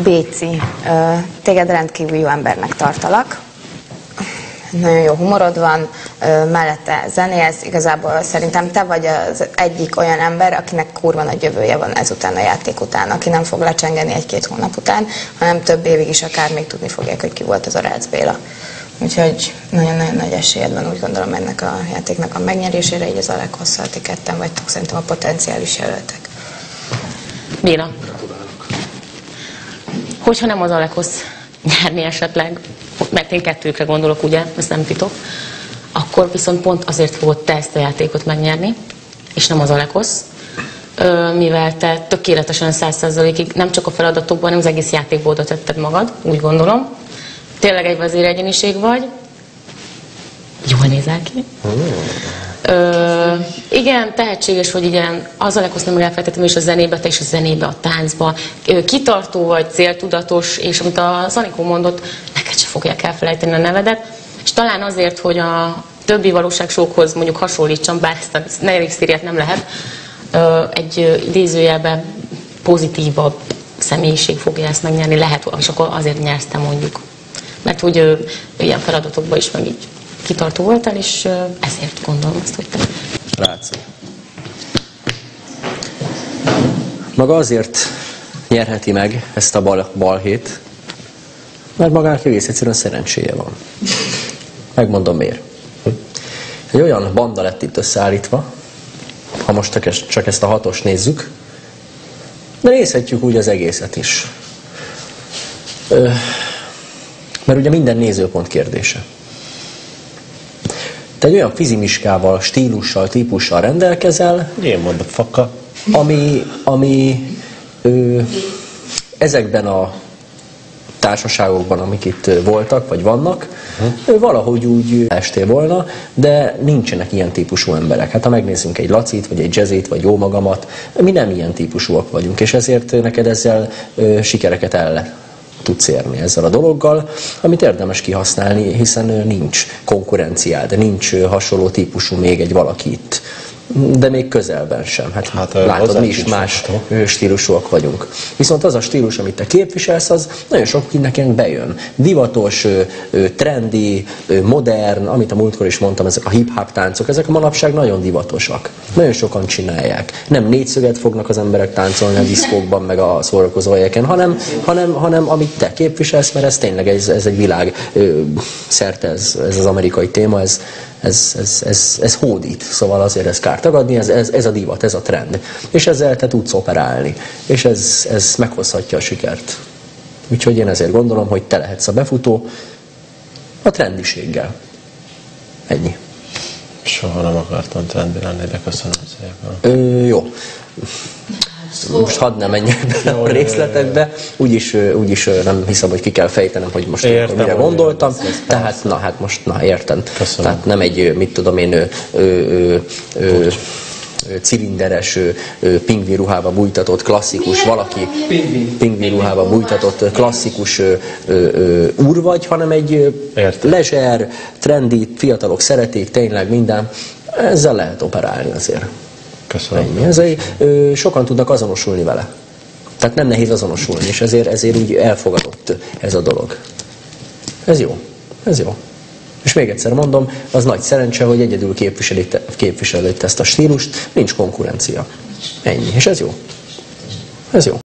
Béci, téged rendkívül jó embernek tartalak. Nagyon jó humorod van, mellette zenélsz, igazából szerintem te vagy az egyik olyan ember, akinek kurva nagy jövője van ezután a játék után, aki nem fog lecsengeni 1-2 hónap után, hanem több évig is akár még tudni fogják, hogy ki volt az a Rácz Béla. Úgyhogy nagyon-nagyon nagy esélyed van, úgy gondolom, ennek a játéknak a megnyerésére, így az Alekosszal ti ketten vagytok szerintem a potenciális jelöltek. Béla. Hogyha nem az Alekosz nyerni esetleg, mert én kettőkre gondolok, ugye, ez nem titok, akkor viszont pont azért fogod te ezt a játékot megnyerni, és nem az Alekosz, mivel te tökéletesen 100%-ig nem csak a feladatokban, hanem az egész játékból oda tetted magad, úgy gondolom. Tényleg egy vezéregyeniség vagy. Jól nézel ki. Igen, tehetséges, hogy igen, az Alekosz nem elfelejtettem, és a zenébe, te is a zenébe, a táncba. Kitartó vagy, céltudatos, és amit a Zanikó mondott, neked se fogják elfelejteni a nevedet. És talán azért, hogy a többi valóságsókhoz mondjuk hasonlítsam, bár ezt a negyedik szériát nem lehet, egy idézőjelben pozitívabb személyiség fogja ezt megnyerni, lehet, és akkor azért nyersz te mondjuk. Mert hogy ilyen feladatokban is meg így kitartó voltál, és ezért gondolom azt, hogy te. Rácz. Maga azért nyerheti meg ezt a balhét, mert magának egész egyszerűen szerencséje van. Megmondom miért. Egy olyan banda lett itt összeállítva, ha most csak ezt a 6-ost nézzük, de nézhetjük úgy az egészet is. Mert ugye minden nézőpont kérdése. Te egy olyan fizimiskával, stílussal, típussal rendelkezel, ami ezekben a társaságokban, amik itt voltak, vagy vannak, valahogy úgy estél volna, de nincsenek ilyen típusú emberek. Hát ha megnézzünk egy Lacit, vagy egy Jazzit, vagy jó magamat, mi nem ilyen típusúak vagyunk, és ezért neked ezzel sikereket el tudsz érni ezzel a dologgal, amit érdemes kihasználni, hiszen nincs konkurenciád, nincs hasonló típusú még egy valaki itt. De még közelben sem. Hát látod, mi is más stílusúak vagyunk. Viszont az a stílus, amit te képviselsz, az nagyon sok mindenkinek bejön. Divatos, trendi, modern, amit a múltkor is mondtam, ezek a hip-hop táncok, ezek a manapság nagyon divatosak. Nagyon sokan csinálják. Nem négyszöget fognak az emberek táncolni a diszkókban, meg a szórakozó helyeken, hanem amit te képviselsz, mert ez tényleg ez egy világ szerte, ez az amerikai téma, ez hódít, szóval azért ez kár tagadni, ez a divat, ez a trend. És ezzel te tudsz operálni, és ez meghozhatja a sikert. Úgyhogy én ezért gondolom, hogy te lehetsz a befutó a trendiséggel. Ennyi. Soha nem akartam trendi lenni, de köszönöm szépen. Jó. Most hadd ne menjek bele a részletekbe, úgyis nem hiszem, hogy ki kell fejtenem, hogy most mire gondoltam. Tehát, értem. Köszönöm. Tehát nem egy, mit tudom én, cilinderes, pingvin ruhába bújtatott klasszikus valaki, pingvin ruhába bújtatott klasszikus úr vagy, hanem egy leisure, trendi, fiatalok szeretik, tényleg minden. Ezzel lehet operálni azért. Köszönöm. Sokan tudnak azonosulni vele. Tehát nem nehéz azonosulni, és ezért úgy elfogadott ez a dolog. Ez jó. Ez jó. És még egyszer mondom, az nagy szerencse, hogy egyedül képviseled ezt a stílust, nincs konkurencia. Ennyi. És ez jó. Ez jó.